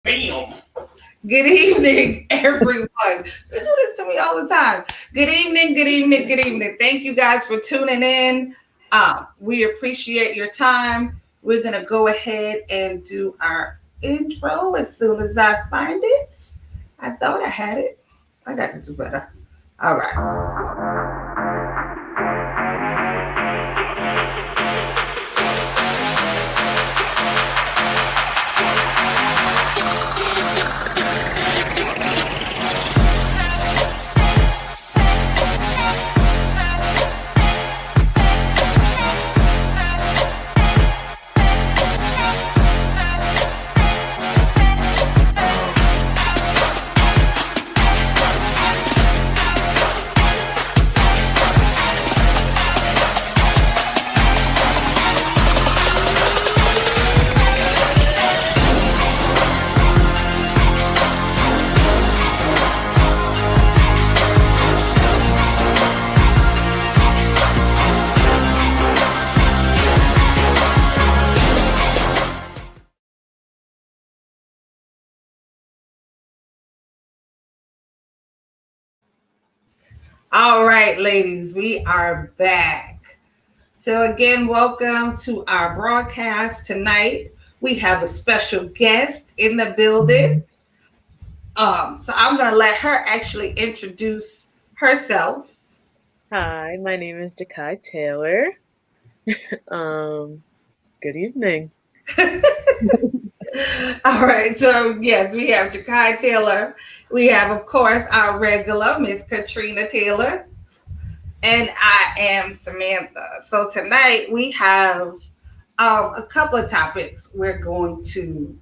Bam. Good evening, everyone. You do this to me all the time. Good evening, good evening, good evening. Thank you guys for tuning in. We appreciate your time. We're going to go ahead and do our intro as soon as I find it. I thought I had it. I got to do better. All right. All right, ladies, we are back. So, again, welcome to our broadcast tonight. We have a special guest in the building. So, I'm going to let her actually introduce herself. Hi, my name is Jakai Taylor. Um, Good evening. All right, so yes, we have Jakai Taylor. We have, of course, our regular Miss Katrina Taylor, and I am Samantha. So tonight we have a couple of topics we're going to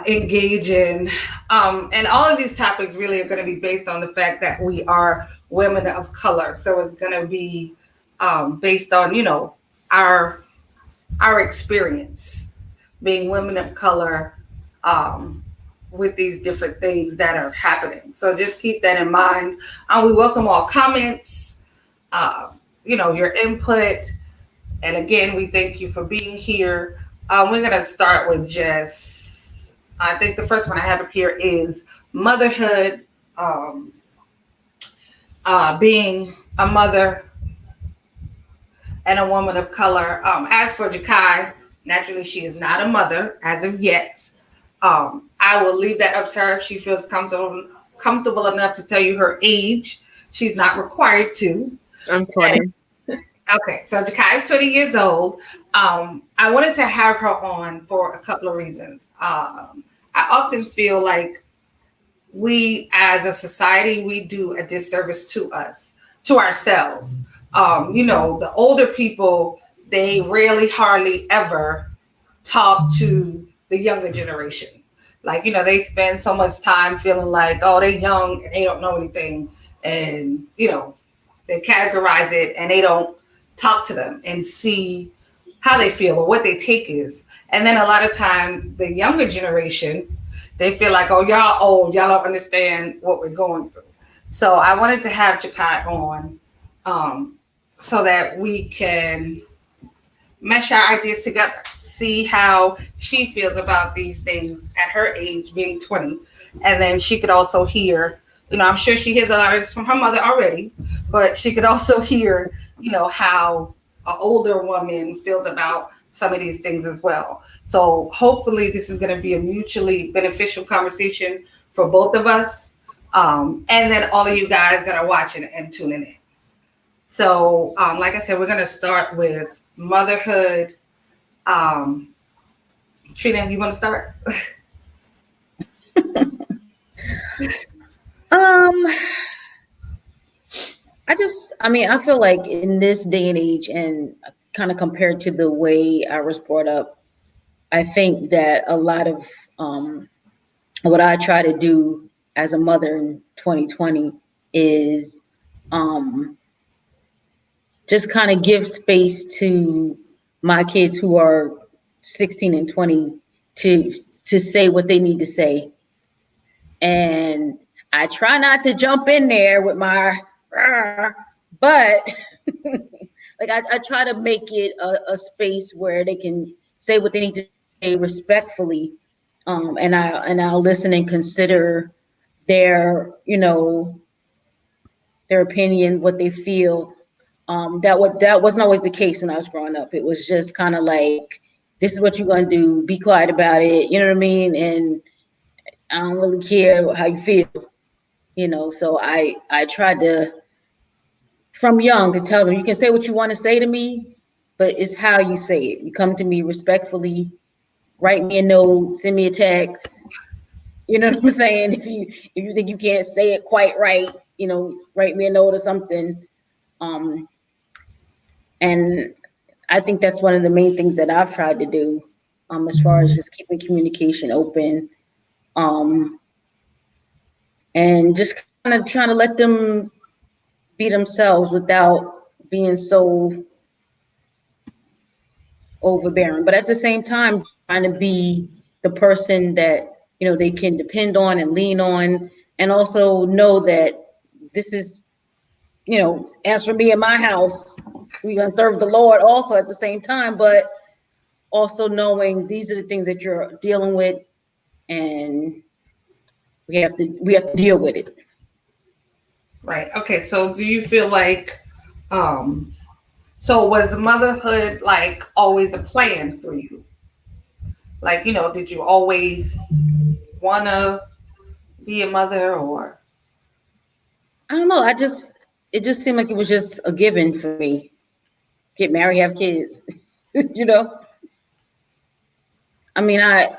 engage in. And all of these topics really are going to be based on the fact that we are women of color. So it's going to be based on, our experience being women of color um, with these different things that are happening. So just keep that in mind. We welcome all comments, uh, your input. And again, we thank you for being here. We're going to start with just, I think the first one I have up here is motherhood, um, being a mother and a woman of color. As for Jakai, naturally, she is not a mother as of yet. I will leave that up to her if she feels comfortable enough to tell you her age. She's not required to. I'm 20. Okay, so Jakai is 20 years old. I wanted to have her on for a couple of reasons. I often feel like we as a society, we do a disservice to us, to ourselves. The older people, they rarely, hardly ever talk to the younger generation. Like, they spend so much time feeling like, oh, they're young and they don't know anything. And, they categorize it and they don't talk to them and see how they feel or what their take is. And then a lot of time, the younger generation, they feel like, oh, y'all old, y'all don't understand what we're going through. So I wanted to have Jakai on um, so that we can mesh our ideas together, see how she feels about these things at her age, being 20. And then she could also hear, I'm sure she hears a lot of this from her mother already, but she could also hear, how an older woman feels about some of these things as well. So hopefully this is going to be a mutually beneficial conversation for both of us. And then all of you guys that are watching and tuning in. So, like I said, we're going to start with motherhood. Um, Trina, you want to start? Um, I feel like in this day and age, and kind of compared to the way I was brought up, I think that a lot of what I try to do as a mother in 2020 is um, just kind of give space to my kids who are 16 and 20 to say what they need to say. And I try not to jump in there with my, but like I try to make it a space where they can say what they need to say respectfully, I'll listen and consider their, their opinion, what they feel. That wasn't always the case when I was growing up. It was just kind of like, this is what you're gonna do. Be quiet about it. You know what I mean? And I don't really care how you feel. So I tried to, from young, to tell them, you can say what you want to say to me, but it's how you say it. You come to me respectfully, write me a note, send me a text. You know what I'm saying? If you think you can't say it quite right, write me a note or something. Um, and I think that's one of the main things that I've tried to do, as far as just keeping communication open, um, and just kind of trying to let them be themselves without being so overbearing. But at the same time, trying to be the person that they can depend on and lean on, and also know that this is, as for me and my house, we're gonna serve the Lord also at the same time, but also knowing these are the things that you're dealing with, and we have to deal with it. Right. Okay. So do you feel like, um, so was motherhood like always a plan for you? Like, did you always want to be a mother or? I don't know. It just seemed like it was just a given for me. Get married, have kids. you know. I mean, I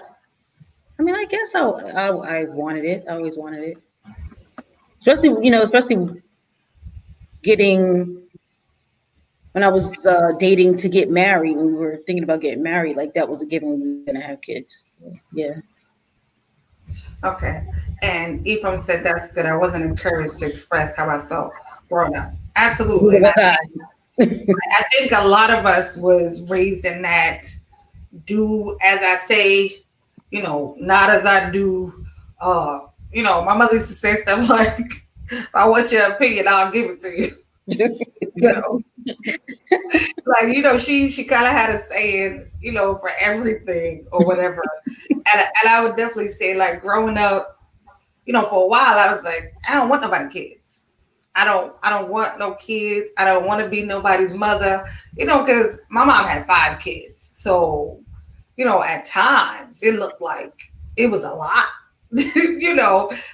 guess I wanted it. I always wanted it, especially getting when I was dating to get married. When we were thinking about getting married, like that was a given. We were gonna have kids. So, yeah. Okay. And Ephraim said that's good. I wasn't encouraged to express how I felt growing up. Absolutely. Neither And was I. I think a lot of us was raised in that do as I say, not as I do. My mother used to say stuff like, if I want your opinion, I'll give it to you. You know, like, she kind of had a saying, for everything or whatever. And I would definitely say, like, growing up, for a while, I was like, I don't want nobody kids. I don't want no kids. I don't want to be nobody's mother, because my mom had 5 kids. So, at times it looked like it was a lot,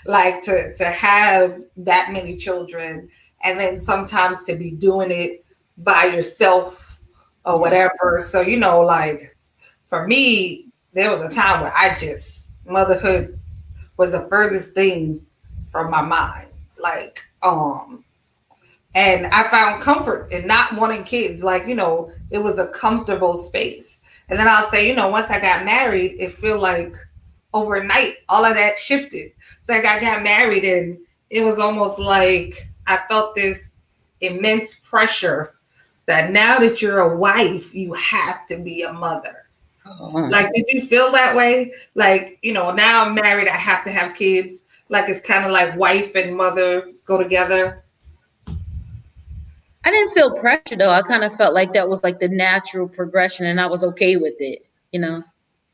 like to have that many children and then sometimes to be doing it by yourself or Yeah. whatever. So, like for me, there was a time where motherhood was the furthest thing from my mind. Like, and I found comfort in not wanting kids. Like, it was a comfortable space. And then I'll say, once I got married, it feel like overnight all of that shifted. So like I got married and it was almost like I felt this immense pressure that now that you're a wife, you have to be a mother. Uh, Like, did you feel that way? Like, now I'm married, I have to have kids. Like, it's kind of like wife and mother go together. I didn't feel pressure though. I kind of felt like that was like the natural progression, and I was okay with it. You know.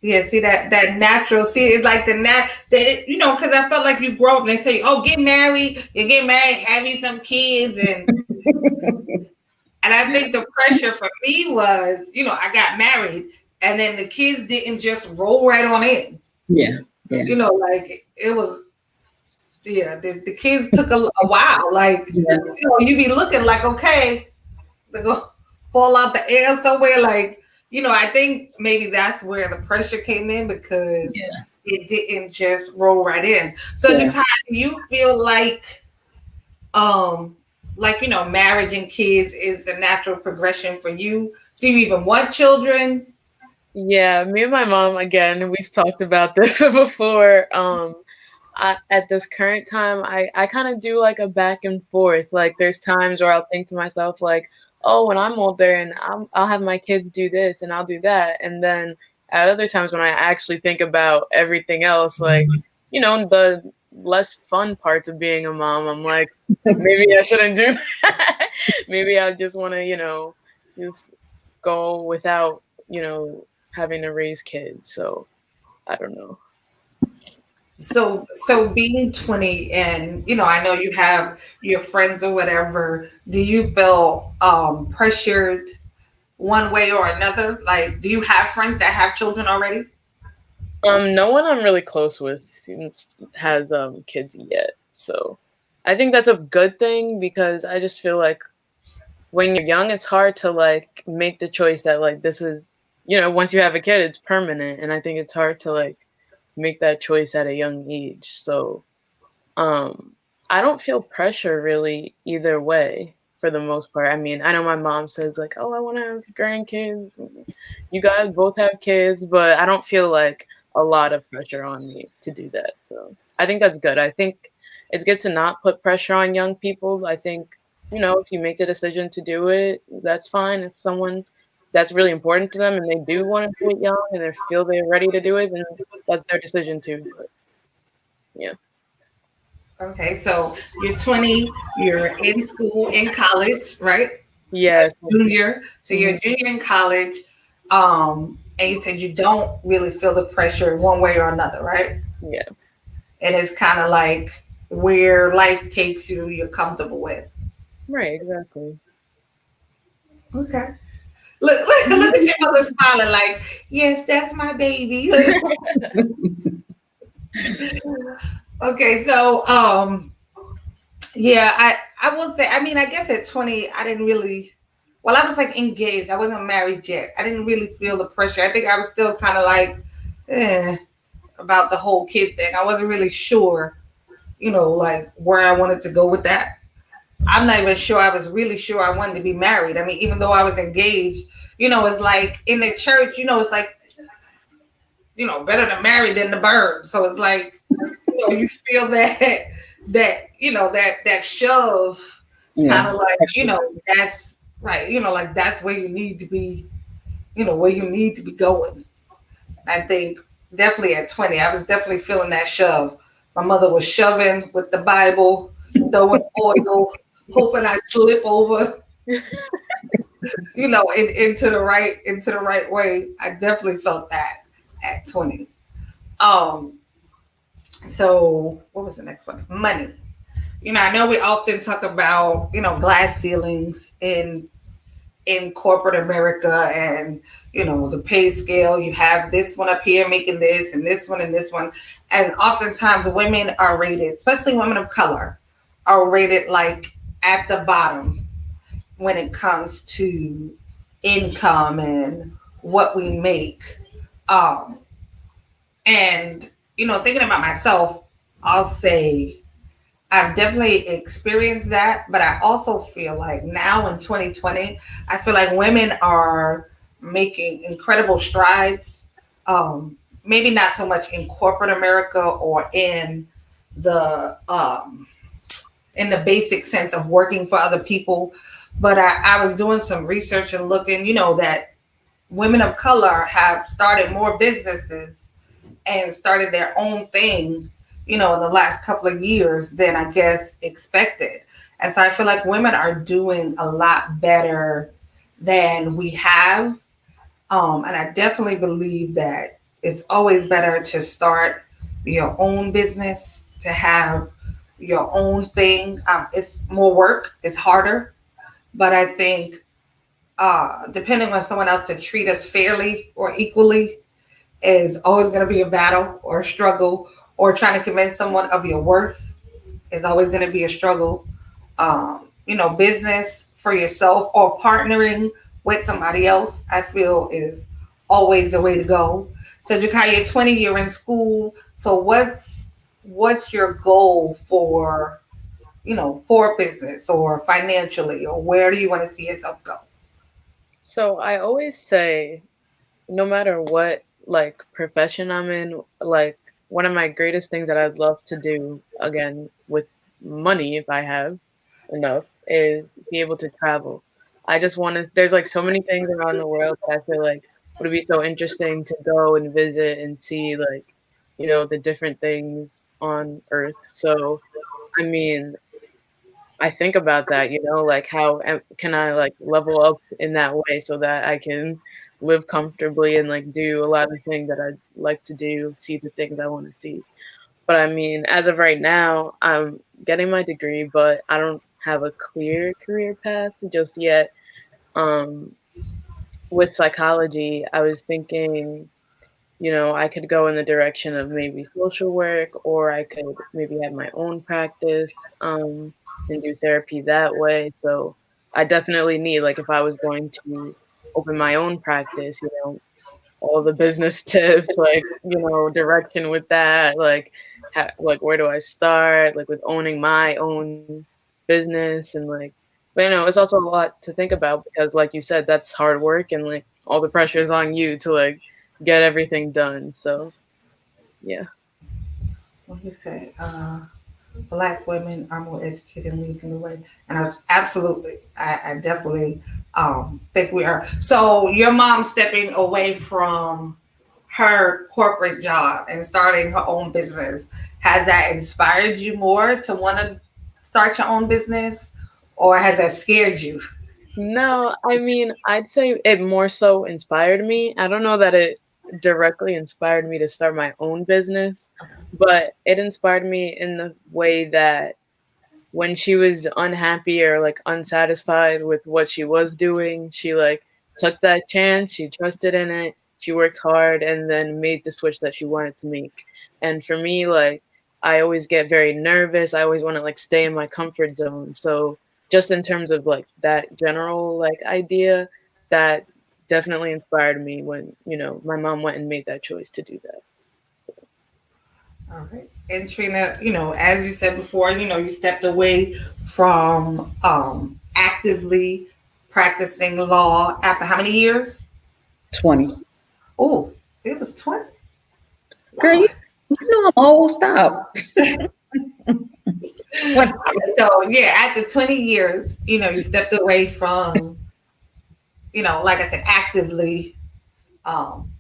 Yeah, see that natural. See, it's like because I felt like you grow up and they say, "Oh, get married, you get married, have you some kids," and I think the pressure for me was, I got married, and then the kids didn't just roll right on in. Yeah. Yeah. Like it was. Yeah, the kids took a while. Like, Yeah. you be looking like, okay, they go fall out the air somewhere. Like, I think maybe that's where the pressure came in because Yeah. it didn't just roll right in. So, Yeah. Jakai, do you feel um, marriage and kids is the natural progression for you? Do you even want children? Yeah, me and my mom, again, we've talked about this before. At this current time, I kind of do like a back and forth. Like, there's times where I'll think to myself, like, oh, when I'm older and I'll have my kids do this and I'll do that. And then at other times when I actually think about everything else, like, the less fun parts of being a mom, I'm like, maybe I shouldn't do that. Maybe I just want to, just go without, having to raise kids. So I don't know. So being 20, and I know you have your friends or whatever, do you feel pressured one way or another? Like, do you have friends that have children already? No one I'm really close with has kids yet, so I think that's a good thing because I just feel like when you're young, it's hard to like make the choice that like this is once you have a kid, it's permanent, and I think it's hard to like make that choice at a young age. So um, I don't feel pressure really either way for the most part. I mean, I know my mom says like, "Oh, I want to have grandkids." You guys both have kids, but I don't feel like a lot of pressure on me to do that. So I think that's good. I think it's good to not put pressure on young people. I think, if you make the decision to do it, that's fine. If someone that's really important to them and they do want to do it young and they feel they're ready to do it, then that's their decision too. But yeah. Okay, so you're 20, you're in school, in college, right? A Yes. junior. So you're Mhm. a junior in college. And you said you don't really feel the pressure one way or another, right? Yeah. And it's kind of like where life takes you, you're comfortable with. Right, exactly. Okay. Look at your mother smiling like, yes, that's my baby. Okay, so yeah, I will say, I mean, I guess at 20, I didn't really, well, I was like engaged. I wasn't married yet. I didn't really feel the pressure. I think I was still kind of like, eh, about the whole kid thing. I wasn't really sure, like where I wanted to go with that. I'm not even sure I was really sure I wanted to be married. I mean, even though I was engaged, it's like in the church, it's like, better to marry than to burn. So it's like, you feel that shove, Yeah, kind of like, pressure. that's right, like that's where you need to be, where you need to be going. I think definitely at 20, I was definitely feeling that shove. My mother was shoving with the Bible, throwing oil, hoping I slip over, into the right way. I definitely felt that at 20. Um, so what was the next one? Money. I know we often talk about, glass ceilings in corporate America, and the pay scale. You have this one up here making this, and this one, and this one, and oftentimes women are rated, especially women of color, are rated like at the bottom when it comes to income and what we make. Um, and thinking about myself, I'll say I've definitely experienced that, but I also feel like now in 2020, I feel like women are making incredible strides. Maybe not so much in corporate America or the in the basic sense of working for other people, but I was doing some research and looking, that women of color have started more businesses and started their own thing, in the last couple of years than I guess expected. And so I feel like women are doing a lot better than we have. And I definitely believe that it's always better to start your own business, to have your own thing. It's more work, it's harder, but I think depending on someone else to treat us fairly or equally is always going to be a battle or a struggle, or trying to convince someone of your worth is always going to be a struggle. Business for yourself or partnering with somebody else, I feel is always the way to go. So Jakai, you're 20, you're in school. So what's your goal for business or financially, or where do you want to see yourself go? So I always say, no matter what like profession I'm in, like one of my greatest things that I'd love to do again with money, if I have enough, is be able to travel. I just want to. There's like so many things around the world that I feel like would be so interesting to go and visit and see, like the different things on Earth. So I mean, I think about that, like can I like level up in that way so that I can live comfortably and like do a lot of things that I'd like to do, see the things I want to see. But I mean, as of right now, I'm getting my degree, but I don't have a clear career path just yet. Um, with psychology, I was thinking, I could go in the direction of maybe social work, or I could maybe have my own practice, and do therapy that way. So I definitely need, like, if I was going to open my own practice, all the business tips, like, direction with that, like where do I start, like with owning my own business and like, but it's also a lot to think about because like you said, that's hard work and like all the pressure is on you to like get everything done. So yeah. What you say? Black women are more educated and leading the way. And absolutely, I definitely think we are. So your mom stepping away from her corporate job and starting her own business, has that inspired you more to want to start your own business, or has that scared you? No, I mean, I'd say it more so inspired me. I don't know that it directly inspired me to start my own business, but it inspired me in the way that when she was unhappy or like unsatisfied with what she was doing, she like took that chance, she trusted in it, she worked hard and then made the switch that she wanted to make. And for me, like I always get very nervous. I always want to like stay in my comfort zone. So just in terms of like that general like idea, that definitely inspired me when, my mom went and made that choice to do that. So All right. And Trina, as you said before, you stepped away from actively practicing law after how many years? 20. Oh, it was 20. Girl, Lord. you know I'm almost stop. 20. So yeah, after 20 years, you stepped away from, like I said, actively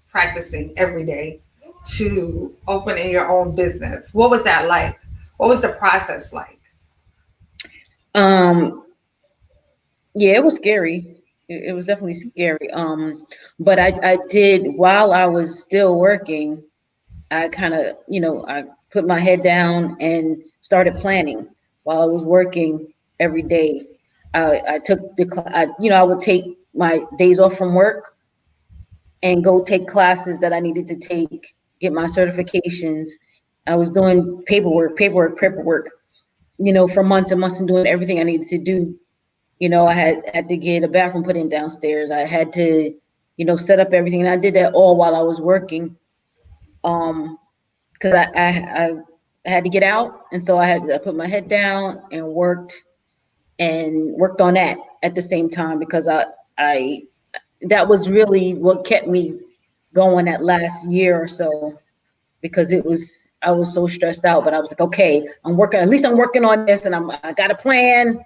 practicing every day to opening your own business. What was that like? What was the process like? Um, yeah, it was scary. It was definitely scary. But I did while I was still working. I kind of, I put my head down and started planning while I was working every day. I took I would take my days off from work and go take classes that I needed to take, get my certifications. I was doing paperwork, for months and months and doing everything I needed to do. I had to get a bathroom put in downstairs. I had to, set up everything. And I did that all while I was working. Because I had to get out. And so I put my head down and worked on that at the same time because I that was really what kept me going that last year or so because I was so stressed out, but I was like, okay, at least I'm working on this and I got a plan.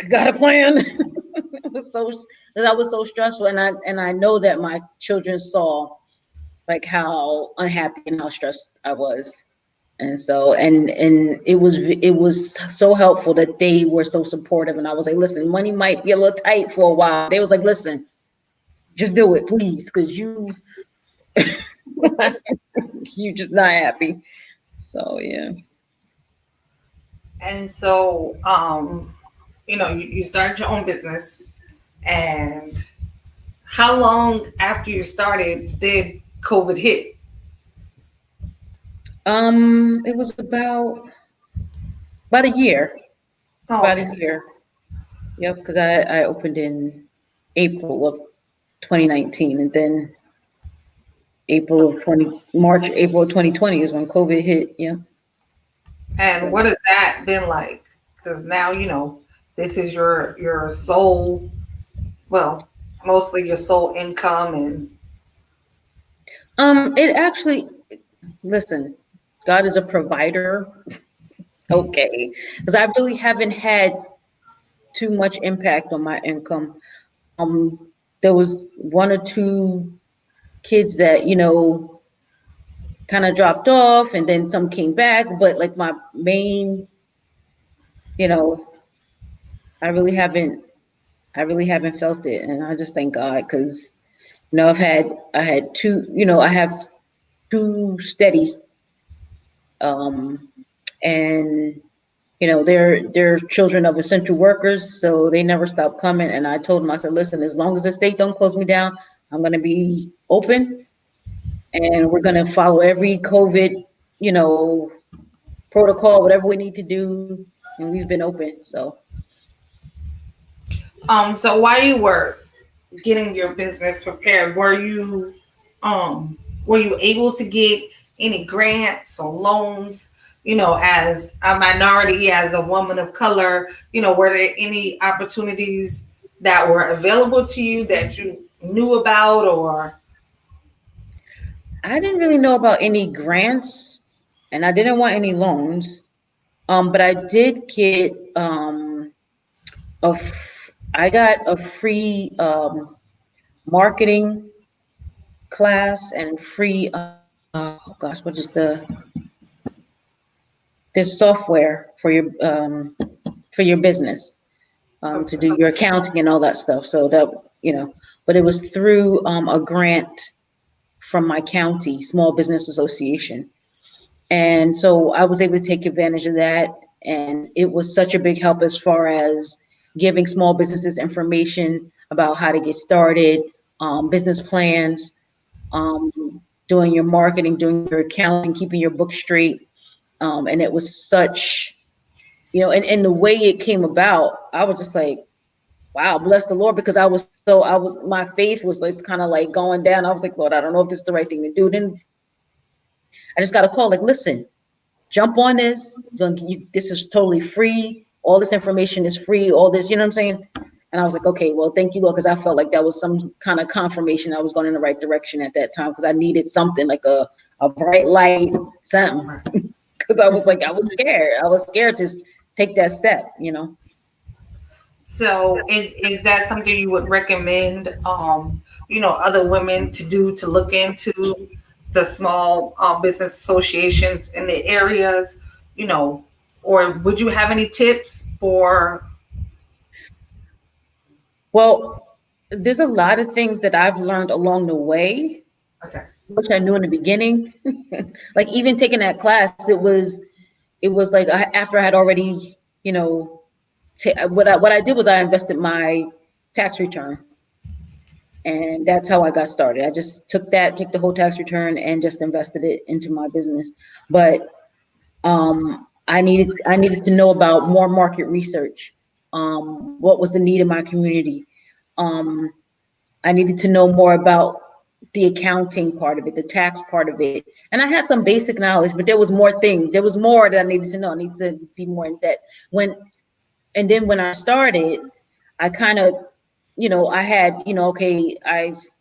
Got a plan. It was so that was so stressful. And I know that my children saw like how unhappy and how stressed I was. And so and it was so helpful that they were so supportive. And I was like, listen, money might be a little tight for a while. They was like, listen, just do it, please, because you just not happy. So yeah. And so, you started your own business. And how long after you started did COVID hit? It was about a year. Oh, About a okay. year. Yep, because I opened in April of 2019, and then April of 2020 is when COVID hit. Yeah. And So, what has that been like? Because now, this is your sole, well, mostly your sole income. And it actually, listen, God is a provider. Okay, because I really haven't had too much impact on my income. There was one or two kids that kind of dropped off, and then some came back. But like my main, you know, I really haven't, I really haven't felt it, and I just thank God because I had two, I have two steady um, and they're children of essential workers, so they never stop coming. And I told them, I said, listen, as long as the state don't close me down, I'm going to be open, and we're going to follow every COVID, protocol, whatever we need to do, and we've been open. So So while you were getting your business prepared, were you able to get any grants or loans? As a minority, as a woman of color, were there any opportunities that were available to you that you knew about, or I didn't really know about any grants, and I didn't want any loans. But I did get I got a free marketing class and free oh gosh, what is this software for your business, to okay. do your accounting and all that stuff. So that, but it was through a grant from my county small business association. And so I was able to take advantage of that. And it was such a big help as far as giving small businesses information about how to get started, business plans, um, doing your marketing, doing your accounting, keeping your books straight. And it was such, and the way it came about, I was just like, wow, bless the Lord, because my faith was like kind of like going down. I was like, Lord, I don't know if this is the right thing to do. Then I just got a call like, listen, jump on this. This is totally free. All this information is free. All this, you know what I'm saying? And I was like, okay, well, thank you, Lord, because I felt like that was some kind of confirmation I was going in the right direction at that time, because I needed something like a bright light, something. Because I was like, I was scared. I was scared to take that step. So is that something you would recommend, other women to do, to look into the small business associations in the areas, you know, or would you have any tips for? Well, there's a lot of things that I've learned along the way, Okay. which I knew in the beginning. Like even taking that class, it was like after I had already, what I did was I invested my tax return, and that's how I got started. I just took the whole tax return and just invested it into my business. But I needed to know about more market research. What was the need in my community? Um, I needed to know more about the accounting part of it, the tax part of it. And I had some basic knowledge, but there was more things. There was more that I needed to know. I needed to be more in depth. And then when I started, I kind of, I had, okay,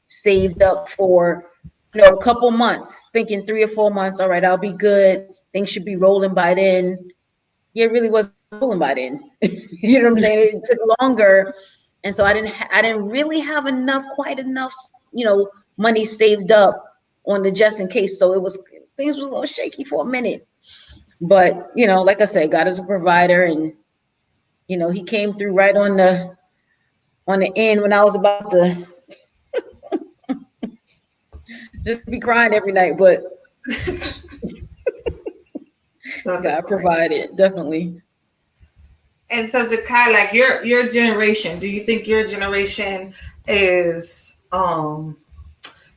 saved up for, a couple months, thinking 3 or 4 months. All right, I'll be good. Things should be rolling by then. Yeah, it really wasn't rolling by then. You know what I'm saying? It took longer, and so I didn't really have quite enough, money saved up on the just in case. So things was a little shaky for a minute. But like I said, God is a provider, and He came through right on the end when I was about to just be crying every night. But That's God great. provided, definitely. And so to kind of like your generation, do you think your generation is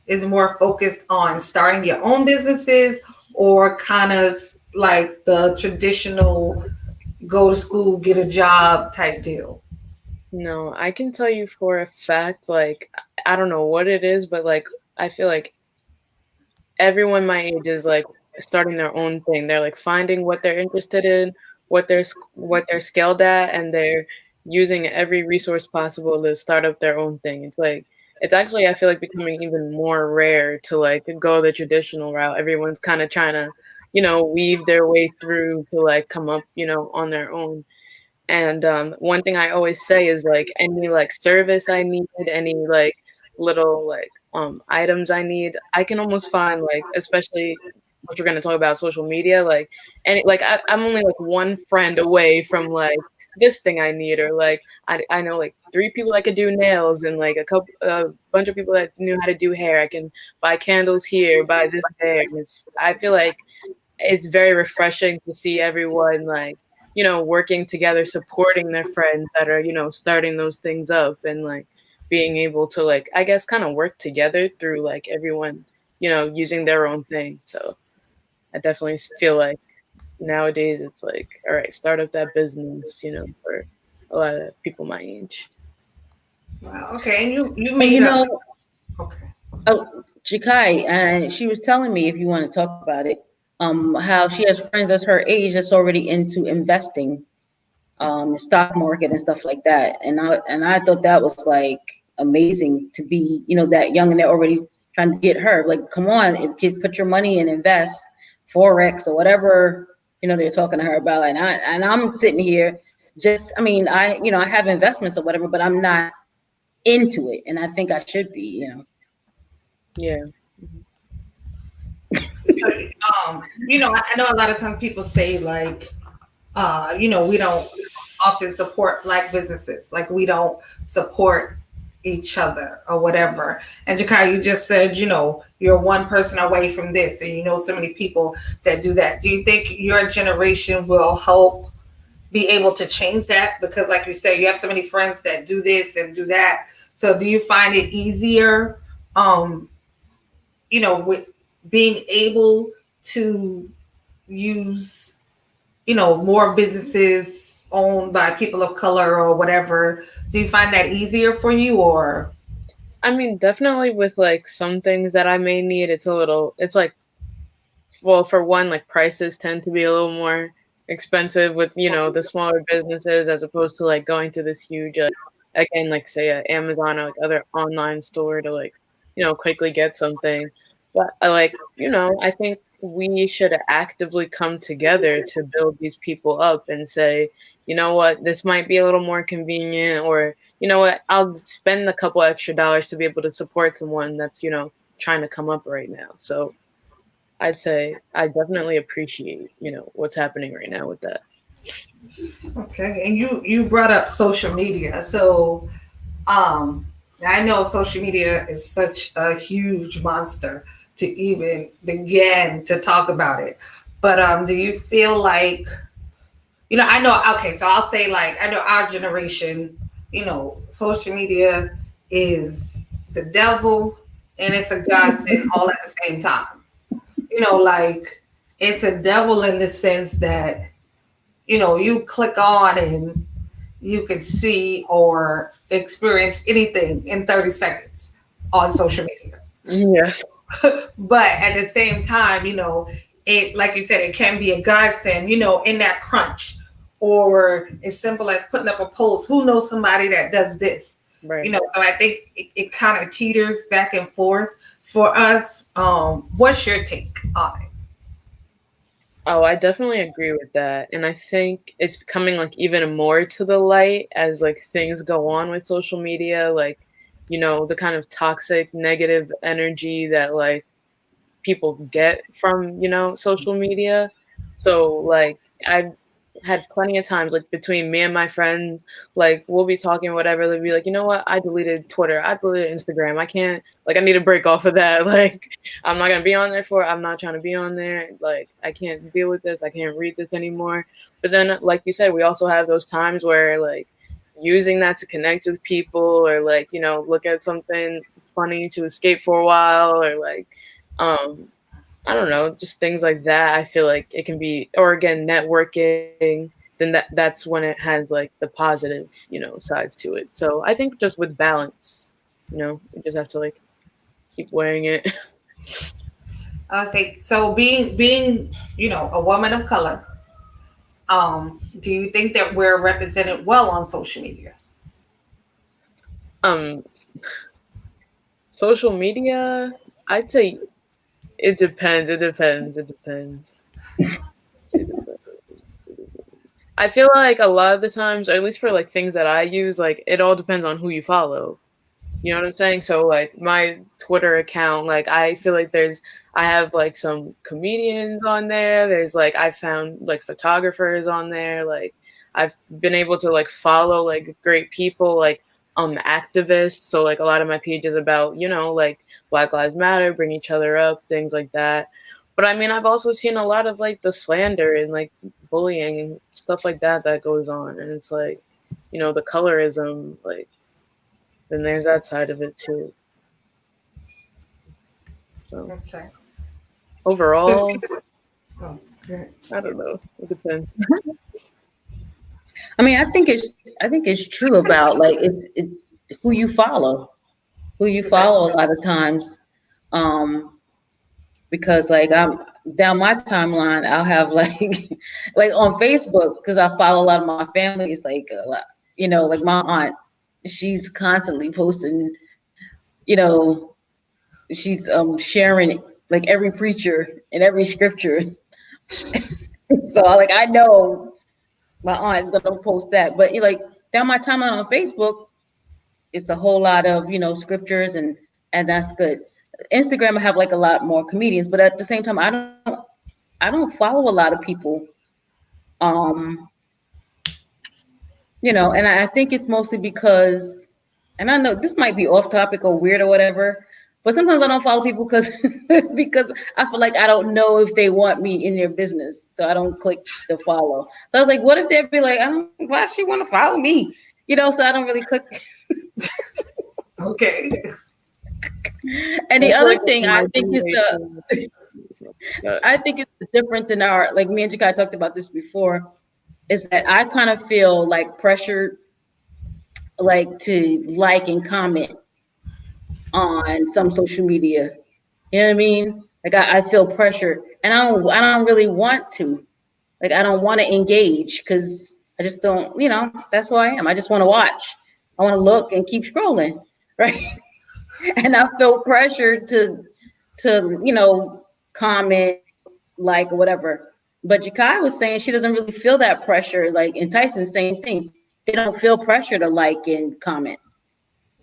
is more focused on starting your own businesses, or kind of like the traditional go to school, get a job type deal? No, I can tell you for a fact, like, I don't know what it is, but like, I feel like everyone my age is like starting their own thing. They're like finding what they're interested in, what they're skilled at, and they're using every resource possible to start up their own thing. It's like it's actually, I feel like, becoming even more rare to like go the traditional route. Everyone's kind of trying to, weave their way through to like come up, on their own. And one thing I always say is like any like service I need, any like little like items I need, I can almost find like, especially what you're gonna talk about social media, like, and like I'm only like one friend away from like this thing I need, or like I know like three people that could do nails, and like a bunch of people that knew how to do hair. I can buy candles here, buy this there. And I feel like it's very refreshing to see everyone like, working together, supporting their friends that are, starting those things up and like being able to like, I guess, kind of work together through like everyone, using their own thing. So I definitely feel like nowadays it's like, all right, start up that business, for a lot of people my age. Wow. Okay. And you And made a okay. oh, Chikai, and she was telling me if you want to talk about it, how she has friends that's her age that's already into investing, stock market and stuff like that. And I thought that was like amazing to be, that young and they're already trying to get her. Like, come on, if you put your money and invest forex or whatever, they're talking to her about. And I'm sitting here just, I mean, I have investments or whatever, but I'm not into it, and I think I should be. Yeah. Mhm. So, I know a lot of times people say like, we don't often support black businesses, like we don't support each other or whatever. And Jakai, you just said, you're one person away from this, and you know so many people that do that. Do you think your generation will help be able to change that? Because, like you said, you have so many friends that do this and do that. So, do you find it easier, um, with being able to use, more businesses owned by people of color or whatever? Do you find that easier for you, or? I mean, definitely with like some things that I may need, it's like, well, for one, like prices tend to be a little more expensive with, the smaller businesses as opposed to like going to this huge, again, like say Amazon or like other online store to like, quickly get something. But I like, I think we should actively come together to build these people up and say, you know what, this might be a little more convenient, or you know what, I'll spend a couple extra dollars to be able to support someone that's, trying to come up right now. So I'd say I definitely appreciate, what's happening right now with that. Okay, and you brought up social media. So, um I know social media is such a huge monster to even begin to talk about it. But do you feel like, I know, okay, so I'll say, like, I know our generation, social media is the devil and it's a godsend all at the same time. Like, it's a devil in the sense that, you click on and you can see or experience anything in 30 seconds on social media. Yes. But at the same time, it, like you said, it can be a godsend, in that crunch, or as simple as putting up a post. Who knows somebody that does this? Right. So I think it kind of teeters back and forth for us. What's your take on it? Oh, I definitely agree with that. And I think it's becoming like even more to the light as like things go on with social media, like, the kind of toxic negative energy that like people get from, social media. So like I've had plenty of times like between me and my friends, like we'll be talking or whatever, they'll be like, you know what, I deleted Twitter, I deleted Instagram. I can't, like, I need a break off of that. Like I'm not gonna be on there I'm not trying to be on there. Like I can't deal with this, I can't read this anymore. But then like you said, we also have those times where like using that to connect with people or like, look at something funny to escape for a while or like um I don't know, just things like that. I feel like it can be, or again, networking. Then that's when it has like the positive, sides to it. So I think just with balance, you just have to like keep weighing it. I say, so being a woman of color, do you think that we're represented well on social media? um, Social media, I'd say it depends. It depends. It depends. It depends. I feel like a lot of the times, or at least for like things that I use, like it all depends on who you follow. You know what I'm saying? So like my Twitter account, like I feel like I have like some comedians on there. There's like I found like photographers on there. Like I've been able to like follow like great people, like activists. So like a lot of my page is about, like Black Lives Matter, bring each other up, things like that. But I mean, I've also seen a lot of like the slander and like bullying and stuff like that that goes on, and it's like, the colorism, like then there's that side of it too. So Okay. So, overall, oh, good. I don't know. It depends. I mean, I think it's true about like it's who you follow, who you Okay. follow a lot of times. Because like I'm down my timeline, I'll have like like on Facebook because I follow a lot of my family. It's like a lot, like my aunt, she's constantly posting, you know, she's sharing like every preacher and every scripture. So like I know my aunt is gonna post that, but like down my timeline on Facebook, it's a whole lot of scriptures and that's good. Instagram I have like a lot more comedians, but at the same time I don't follow a lot of people. Um, and I think it's mostly because, and I know this might be off topic or weird or whatever, but sometimes I don't follow people because because I feel like I don't know if they want me in their business, so I don't click the follow. So I was like, what if they'd be like, I don't, why she want to follow me? So I don't really click. Okay. And I the feel other like it thing I might be think is way the too much. Stuff like that. I think it's the difference in our, like me and Jakai talked about this before, is that I kind of feel like pressured like to like and comment on some social media. You know what I mean? Like I feel pressure and I don't really want to. Like I don't want to engage because I just don't, that's who I am. I just want to watch. I want to look and keep scrolling. Right. And I feel pressured to comment, like or whatever. But Jakai was saying she doesn't really feel that pressure. Like and Tyson, same thing. They don't feel pressure to like and comment.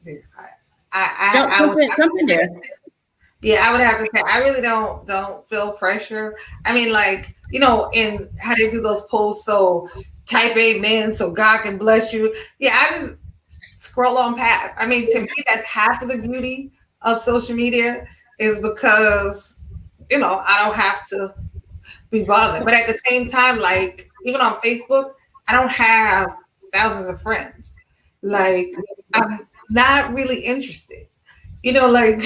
Yeah, Jump, I jump would in, have jump to in there. say, yeah, I would have to say, I really don't feel pressure. I mean, like, in how they do those posts, so type amen so God can bless you. Yeah, I just scroll on past. I mean, to me, that's half of the beauty of social media is because, I don't have to be bothered. But at the same time, like, even on Facebook, I don't have thousands of friends. Like, I'm not really interested. Like,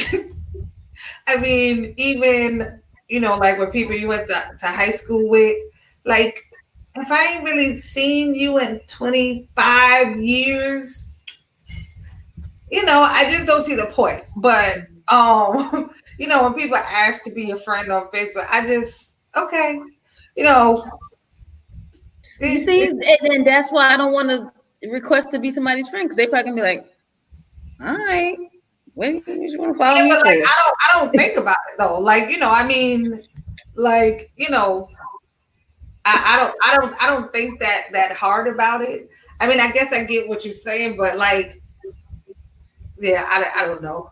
I mean, even, like with people you went to high school with, like, if I ain't really seen you in 25 years, I just don't see the point. But, when people ask to be a friend on Facebook, I just, okay, you know, You it, see, it, and that's why I don't want to request to be somebody's friend because they probably gonna be like, all right, what do you want to follow yeah, me but like, for? I don't think about it though. Like, I mean, like, I don't think that hard about it. I mean, I guess I get what you're saying, but like, yeah, I don't know.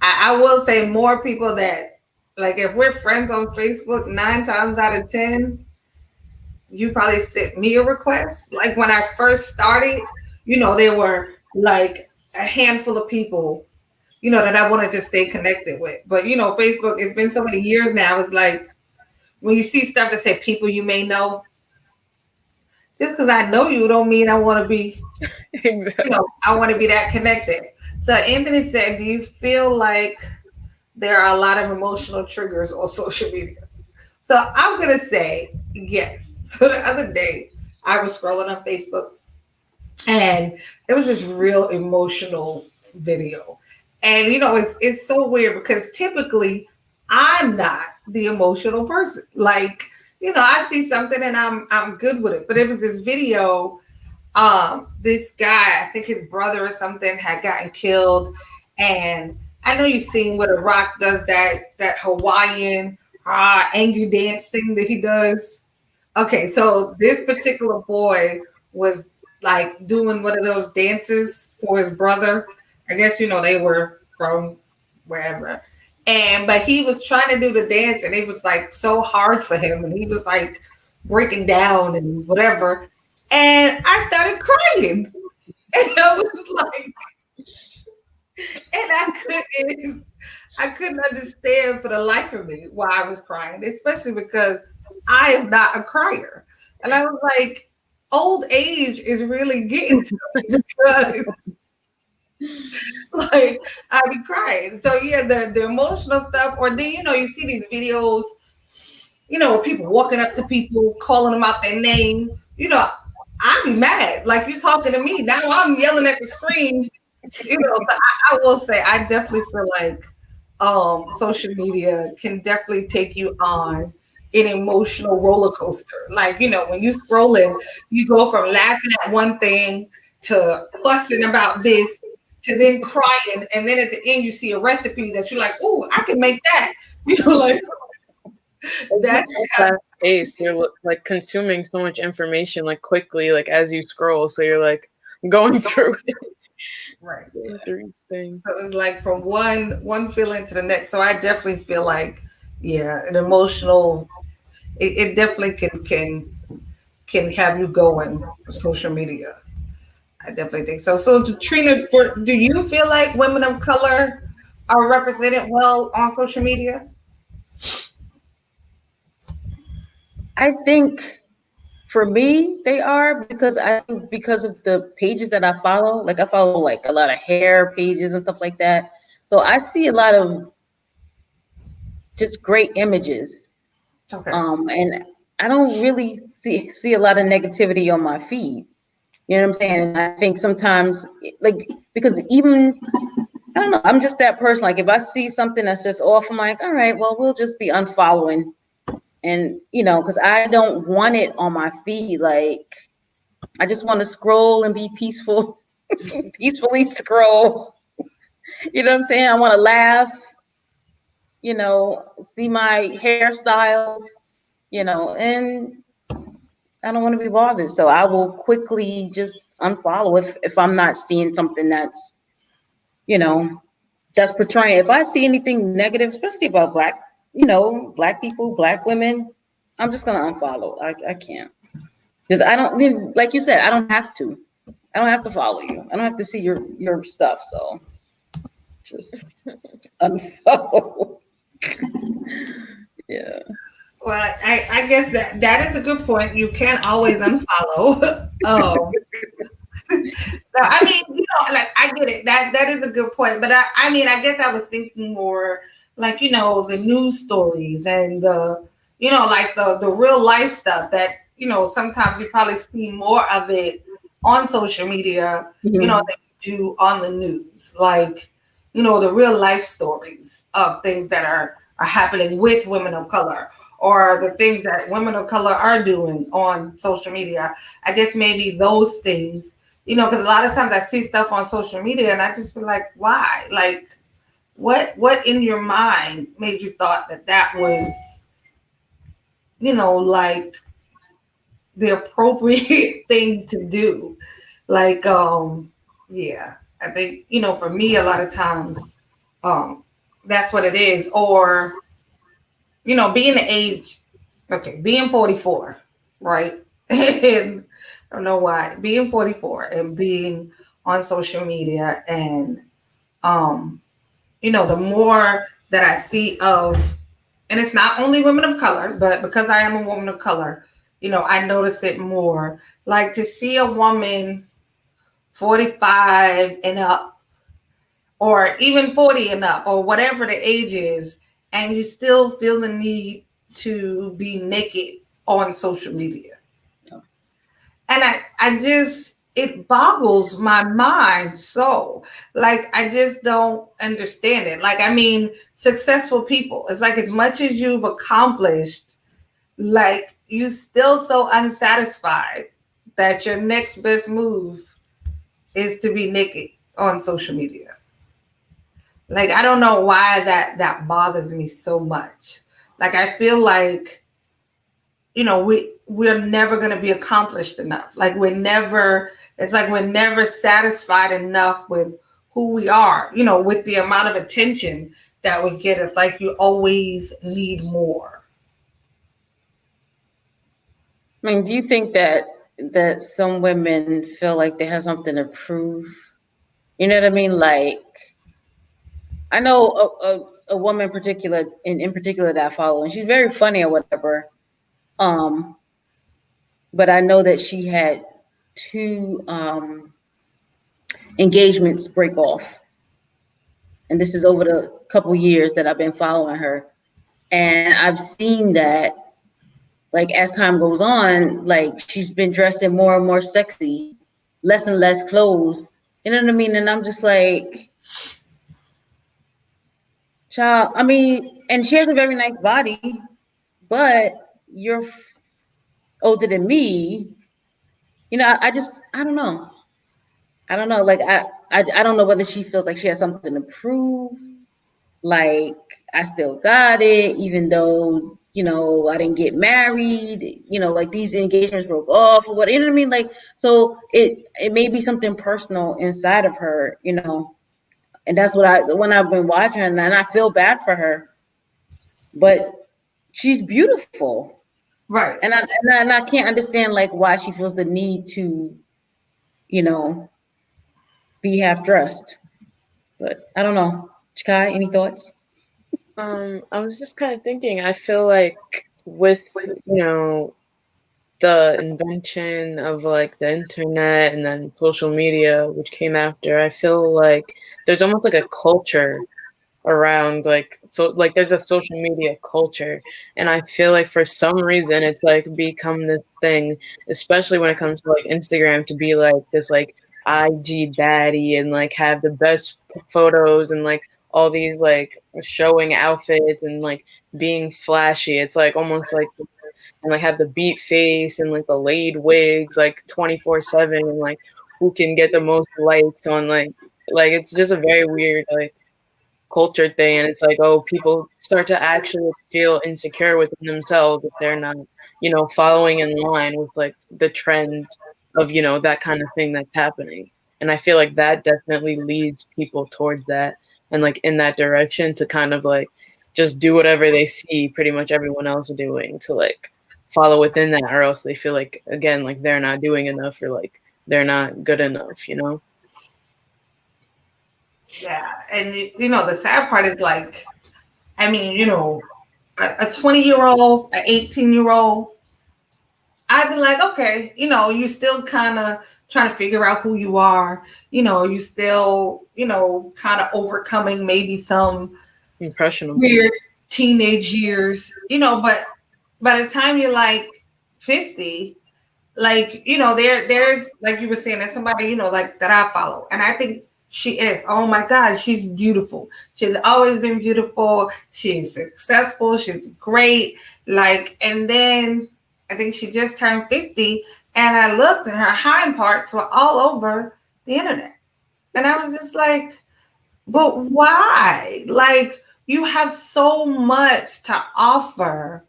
I will say more people that like if we're friends on Facebook, 9 times out of 10, you probably sent me a request. Like when I first started, there were like a handful of people, that I wanted to stay connected with. But Facebook, it's been so many years now. It's like when you see stuff that say people you may know, just because I know you don't mean I want to be, Exactly. I want to be that connected. So Anthony said, do you feel like there are a lot of emotional triggers on social media? So I'm going to say yes. So the other day, I was scrolling on Facebook and there was this real emotional video. And it's so weird because typically I'm not the emotional person. Like, I see something and I'm good with it. But it was this video, this guy, I think his brother or something had gotten killed, and I know you've seen where The Rock does that Hawaiian angry dance thing that he does. Okay, so this particular boy was like doing one of those dances for his brother. I guess they were from wherever. But he was trying to do the dance and it was like so hard for him and he was like breaking down and whatever. And I started crying. And I was like, and I couldn't understand for the life of me why I was crying, especially because I am not a crier. And I was like, old age is really getting to me because like I be crying. So yeah, the emotional stuff, or then you see these videos, people walking up to people, calling them out their name. I be mad. Like you're talking to me. Now I'm yelling at the screen. So I will say I definitely feel like social media can definitely take you on an emotional roller coaster. Like, when you scrolling, you go from laughing at one thing to fussing about this to then crying, and then at the end you see a recipe that you're like, oh, I can make that. Like It's just that's so kind fast paced. You're like consuming so much information like quickly, like as you scroll. So you're like going of through it, right. going through each thing. So it's like from one feeling to the next. So I definitely feel like, yeah, an emotional. It definitely can have you going. Social media. I definitely think so. So, Trina, do you feel like women of color are represented well on social media? I think for me, they are because I think because of the pages that I follow, like I follow like a lot of hair pages and stuff like that. So I see a lot of just great images. Okay. And I don't really see a lot of negativity on my feed. You know what I'm saying? And I think sometimes like because even I don't know, I'm just that person. Like if I see something that's just off, I'm like, all right, well, we'll just be unfollowing. And because I don't want it on my feed. Like I just want to scroll and be peaceful, peacefully scroll. You know what I'm saying? I want to laugh, see my hairstyles, and I don't want to be bothered. So I will quickly just unfollow if I'm not seeing something you know, that's portraying. If I see anything negative, especially about black people, black women, I'm just gonna unfollow. I can't. Because I don't like you said, I don't have to. I don't have to follow you. I don't have to see your stuff. So just unfollow. Yeah. Well, I guess that is a good point. You can't always unfollow. So, I mean, like I get it. That is a good point. But I mean, I guess I was thinking more like the news stories and like the real life stuff that sometimes you probably see more of it on social media, Mhm. than you do on the news. Like the real life stories of things that are happening with women of color or the things that women of color are doing on social media. I guess maybe those things because a lot of times I see stuff on social media and I just feel like, why? Like, what in your mind made you thought that was, like the appropriate thing to do? Like, yeah, I think for me, a lot of times, that's what it is. Or being the age, okay, being 44, right? And I don't know why being 44 and being on social media and um the more that I see of, and it's not only women of color, but because I am a woman of color, I notice it more. Like to see a woman 45 and up, or even 40 and up, or whatever the age is, and you still feel the need to be naked on social media. And I just, it boggles my mind so. Like, I just don't understand it. Like, I mean, successful people, it's like as much as you've accomplished, like, you still so unsatisfied that your next best move is to be naked on social media. Like, I don't know why that bothers me so much. Like, I feel like we're never going to be accomplished enough. Like, it's like we're never satisfied enough with who we are, with the amount of attention that we get. It's like you always need more. I mean, do you think that some women feel like they have something to prove? You know what I mean? Like I know a woman in particular that I follow, and she's very funny or whatever. Um, but I know that she had two engagements break off, and this is over the couple years that I've been following her, and I've seen that like as time goes on, like she's been dressing more and more sexy, less and less clothes. You know what I mean? And I'm just like, child. I mean, and she has a very nice body, but you're older than me. You know, I don't know. I don't know. Like I don't know whether she feels like she has something to prove. Like I still got it, even though I didn't get married. Like these engagements broke off or what. You know what I mean? Like so, it may be something personal inside of her. And that's what when I've been watching her, and I feel bad for her, but she's beautiful, Right. and I can't understand like why she feels the need to you know be half dressed. But I don't know. Chikai, any thoughts? I was just kind of thinking, I feel like with, the invention of like the internet and then social media, which came after, I feel like there's almost like a culture around like there's a social media culture, and I feel like for some reason it's like become this thing, especially when it comes to like Instagram, to be like this like IG baddie and like have the best photos and like all these like showing outfits and like being flashy. It's like almost like and like have the beat face and like the laid wigs like 24/7, and like who can get the most likes on like it's just a very weird like culture thing, and it's like, oh, people start to actually feel insecure within themselves if they're not following in line with like the trend of that kind of thing that's happening. And I feel like that definitely leads people towards that, and like in that direction, to kind of like just do whatever they see pretty much everyone else doing, to like follow within that, or else they feel like, again, like they're not doing enough, or like they're not good enough. Yeah. And the sad part is like, I mean, a 20-year-old, an 18-year-old, I'd be like, okay, you still kind of trying to figure out who you are. You still, kind of overcoming maybe some Impressionable. weird teenage years, but by the time you're like 50, like, there's, like you were saying, there's somebody, like that I follow. And I think she is, oh my God, she's beautiful. She's always been beautiful. She's successful. She's great. Like, and then I think she just turned 50, and I looked and her hind parts were all over the internet. And I was just like, but why? Like, you have so much to offer.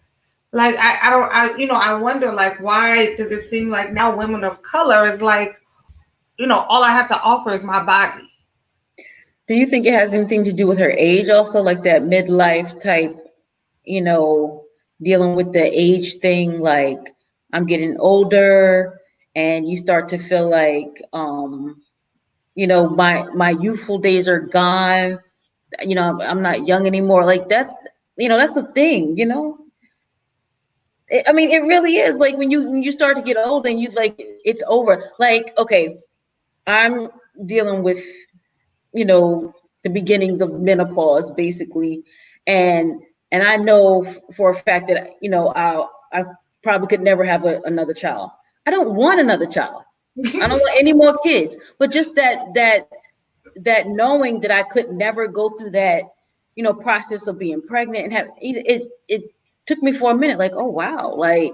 Like, I don't, I wonder, like, why does it seem like now women of color is like, all I have to offer is my body? Do you think it has anything to do with her age also, like that midlife type, you know, dealing with the age thing, like I'm getting older and you start to feel like my youthful days are gone. I'm not young anymore. Like that's the thing. I mean, it really is like when you start to get old and you like it's over. Like, okay, I'm dealing with you know the beginnings of menopause basically, and I know for a fact that I probably could never have another child. I don't want another child. I don't want any more kids. But just that knowing that I could never go through that process of being pregnant and have it took me for a minute, like, oh wow, like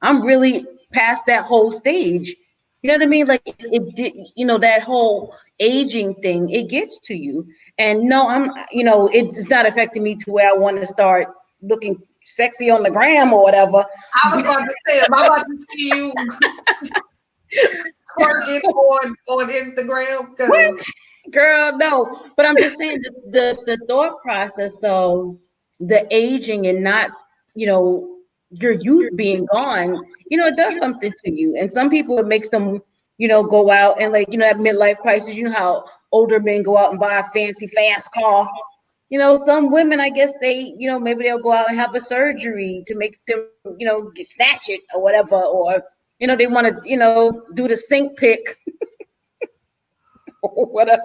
I'm really past that whole stage. You know what I mean? Like it did, that whole aging thing, it gets to you. And no, it's not affecting me to where I want to start looking sexy on the gram or whatever. I was about to say, am I about to see you twerking on Instagram? What? Because Girl, no. But I'm just saying the thought process of the aging and not, your youth being gone, it does something to you. And some people it makes them, go out and like, that midlife crisis. You know how older men go out and buy a fancy fast car. some women, I guess they, maybe they'll go out and have a surgery to make them, snatch it or whatever, or they want to, do the sink pick or whatever.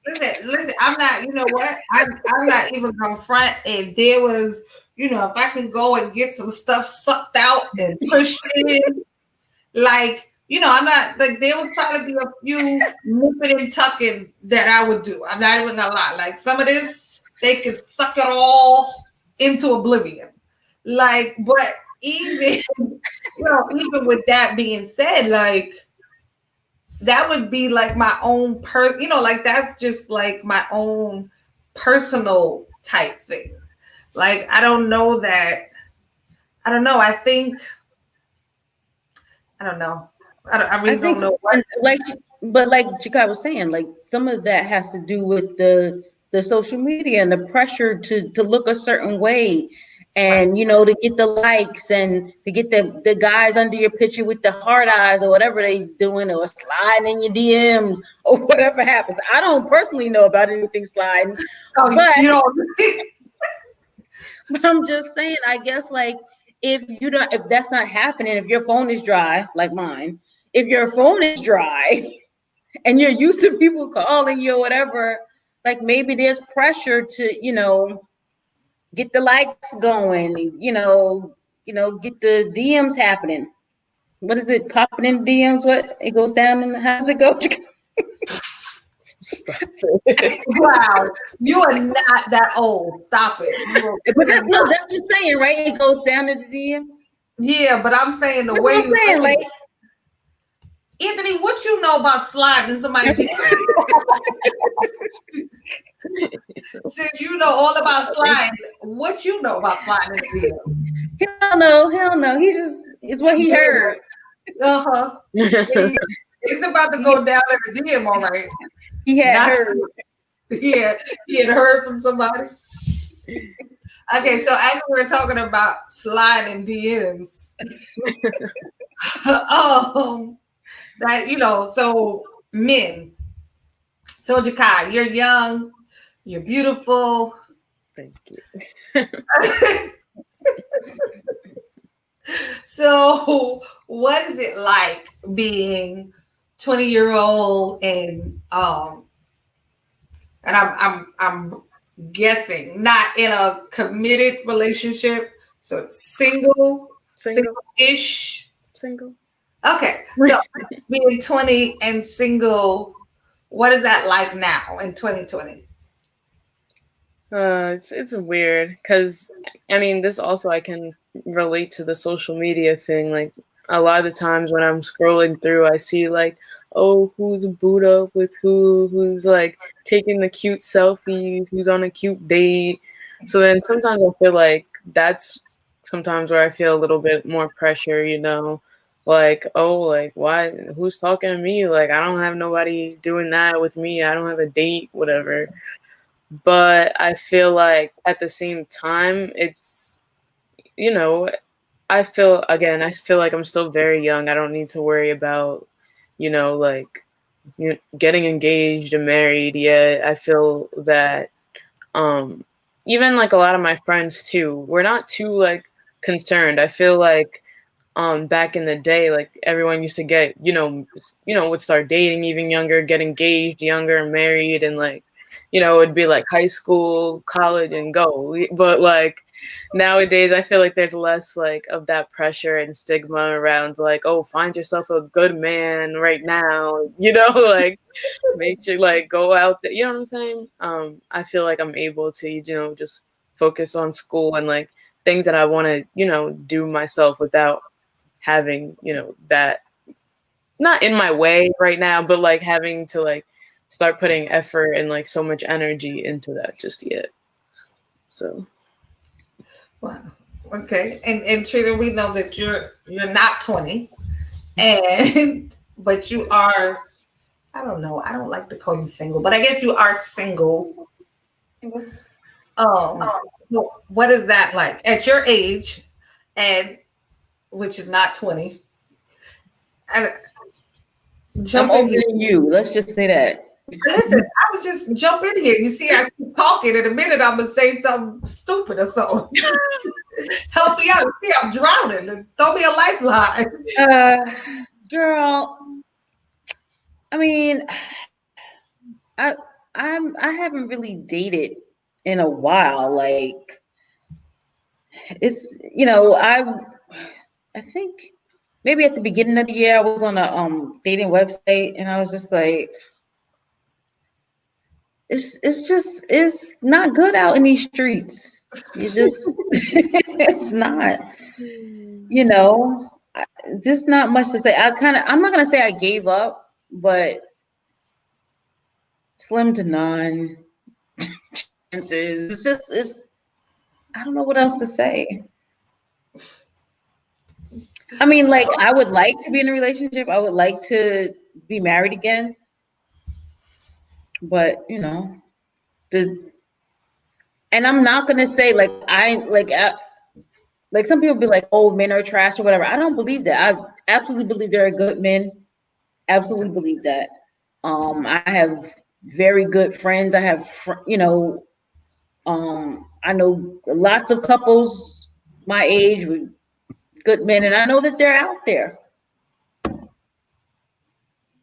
Listen. I'm not. You know what? I'm not even gonna front. If there was, if I can go and get some stuff sucked out and pushed in, like, I'm not like there would probably be a few nipping and tucking that I would do. I'm not even gonna lie. Like some of this, they could suck it all into oblivion. Like, but even even with that being said, like that would be like my own like that's just like my own personal type thing. Like I don't know that. I don't know. I think I don't know. I I really think don't so. know what. And but like Jakai was saying, like some of that has to do with the social media and the pressure to look a certain way, Right. and to get the likes and to get the guys under your picture with the hard eyes or whatever they doing, or sliding in your DMs or whatever happens. I don't personally know about anything sliding, Oh, but you know, but I'm just saying, I guess like if that's not happening, if your phone is dry, like mine, if your phone is dry and you're used to people calling you or whatever, like maybe there's pressure to, get the likes going, get the DMs happening. What is it? Popping in DMs? What it goes down and how does it go? Stop it. wow, you are not that old. Stop it. But You're that's no, not. that's the saying, right? It goes down to the DMs. Yeah, but I'm saying the That's way what I'm you saying. say Like it. Anthony, what you know about sliding in somebody's DM? Since you know all about sliding, what you know about sliding in the DM? hell no. He just it's what he heard. Uh-huh. He, It's about to he, go down in the DM, all right. he had Not heard. yeah, he had heard from somebody. Okay, so as we were talking about sliding DMs, um, that so men. So Jakai, you're young, you're beautiful. Thank you. So what is it like being 20-year-old and I'm guessing not in a committed relationship, so it's Single. single-ish. Single. Okay, so being 20 and single, what is that like now in 2020? It's weird because I mean this also I can relate to the social media thing. Like a lot of the times when I'm scrolling through, I see like, oh, who's booed up with who's like taking the cute selfies, who's on a cute date. So then sometimes I feel like that's sometimes where I feel a little bit more pressure, like, oh, like why, who's talking to me? Like I don't have nobody doing that with me. I don't have a date, whatever. But I feel like at the same time, it's, you know, I feel like I'm still very young. I don't need to worry about, like getting engaged and married yet. I feel that, um, even like a lot of my friends too, we're not too like concerned. I feel like, back in the day, like everyone used to get, would start dating even younger, get engaged younger and married, and like, it'd be like high school, college, and go. But like nowadays, I feel like there's less like of that pressure and stigma around like, oh, find yourself a good man right now, like make sure like go out there, you know what I'm saying? I feel like I'm able to, just focus on school and like things that I want to, do myself without having, that not in my way right now, but like having to like start putting effort and like so much energy into that just yet. So Wow. Okay, and Trina, we know that you're not 20, and but you are. I don't know. I don't like to call you single, but I guess you are single. Um, so what is that like at your age, and which is not 20? And I'm jumping older in, than you. Let's just say that. Listen, I would just jump in here. You see, I keep talking. In a minute, I'm gonna say something stupid or something. Help me out. See, I'm drowning. Throw me a lifeline. Uh, girl, I mean, I I haven't really dated in a while. Like it's I think maybe at the beginning of the year I was on a dating website and I was just like, it's not good out in these streets. You just it's not, you know, just not much to say. I'm not gonna say I gave up, but slim to none chances. It's I don't know what else to say. I mean, like I would like to be in a relationship. I would like to be married again, but the and I'm not gonna say like some people be like, oh, men are trash or whatever. I don't believe that. I absolutely believe there are good men. Absolutely believe that. I have very good friends. I have, I know lots of couples my age with good men, and I know that they're out there.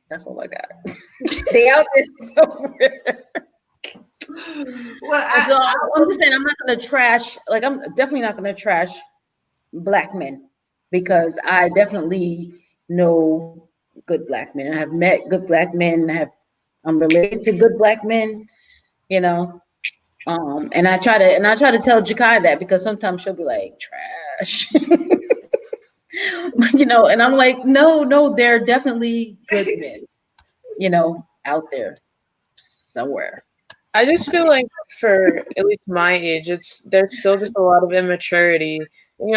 That's all I got. They out there somewhere. Well, So I'm just saying I'm not gonna trash. Like I'm definitely not gonna trash black men because I definitely know good black men. I have met good black men. I'm related to good black men. You know, and I try to tell Jakai that because sometimes she'll be like trash. And I'm like, no, they're definitely good men. Out there somewhere. I just feel like for at least my age, there's still just a lot of immaturity.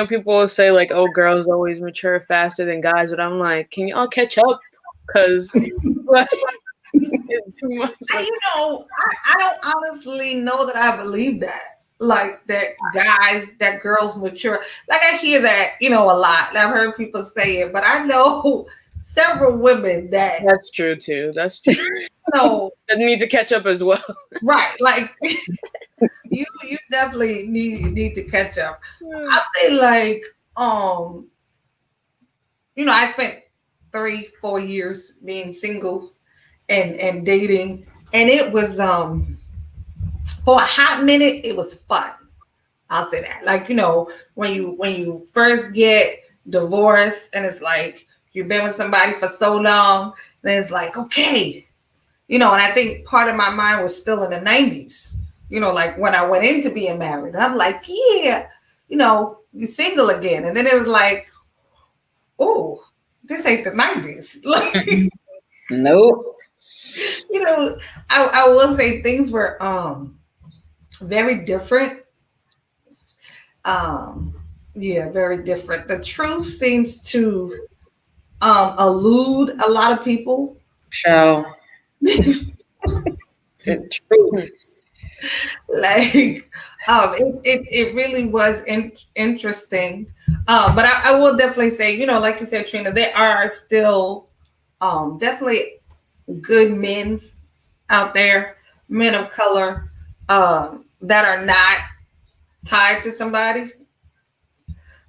People will say like, "Oh, girls always mature faster than guys," but I'm like, can y'all catch up? Because like, it's too much. Like, I don't honestly know that I believe that. Like that girls mature. Like I hear that, a lot. I've heard people say it, but I know several women that that's true too. That's true. That needs to catch up as well. Right. Like you definitely need to catch up. I say like I spent 3-4 years being single and dating, and it was for a hot minute it was fun. I'll say that. Like, when you first get divorced and it's like you've been with somebody for so long, then it's like, okay. And I think part of my mind was still in the 90s, like when I went into being married. I'm like, yeah, you're single again. And then it was like, oh, this ain't the 90s. Like, nope. I will say things were very different. Yeah, very different. The truth seems to elude a lot of people. Show. The truth. Like it really was interesting. But I will definitely say, like you said, Trina, there are still definitely good men out there, men of color, that are not tied to somebody,